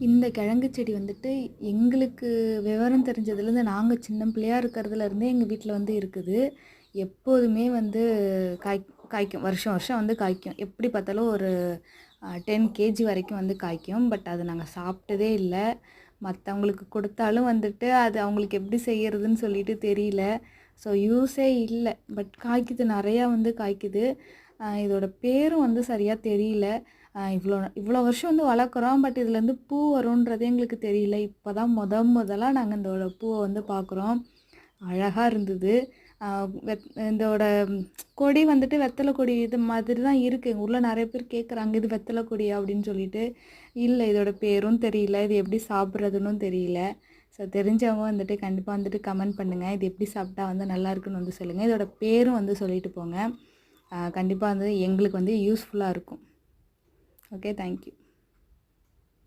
இந்த கிழங்கு செடி வந்துட்டு எங்களுக்கு விவரம் தெரிஞ்சதுலேருந்து நாங்கள் சின்ன பிள்ளையா இருக்கிறதுலேருந்தே எங்கள் வீட்டில் வந்து இருக்குது. எப்போதுமே வந்து காய்க்கும். வருஷம் வருஷம் வந்து காய்க்கும். எப்படி பார்த்தாலும் ஒரு 10 கேஜி வரைக்கும் வந்து காய்க்கும். பட் அது நாங்கள் சாப்பிட்டதே இல்லை. மற்றவங்களுக்கு கொடுத்தாலும் வந்துட்டு அது அவங்களுக்கு எப்படி செய்கிறதுன்னு சொல்லிட்டு தெரியல. ஸோ யூஸே இல்லை. பட் காய்க்குது, நிறையா வந்து காய்க்குது. இதோட பேரும் வந்து சரியாக தெரியல. இவ்வளோ வருஷம் வந்து வளர்க்குறோம். பட் இதுலேருந்து பூ வரும்ன்றதே எங்களுக்கு தெரியல. இப்போ தான் முதலாக நாங்கள் இதோட பூவை வந்து பார்க்குறோம். அழகாக இருந்தது. இதோட கொடி வந்துட்டு வெத்தலை கொடி இது மாதிரி தான் இருக்குது. எங்கள் ஊரில் நிறைய பேர் கேட்குறாங்க, இது வெத்தலை கொடியா அப்படின்னு சொல்லிட்டு. இல்லை, இதோட பேரும் தெரியல, இது எப்படி சாப்பிட்றதுன்னு தெரியல. ஸோ தெரிஞ்சவங்க வந்துட்டு கண்டிப்பாக வந்துட்டு கமெண்ட் பண்ணுங்கள், இது எப்படி சாப்பிட்டா வந்து நல்லா இருக்குன்னு வந்து சொல்லுங்கள். இதோட பேரும் வந்து சொல்லிட்டு போங்க. கண்டிப்பாக வந்து எங்களுக்கு வந்து யூஸ்ஃபுல்லாக இருக்கும். Okay, thank you.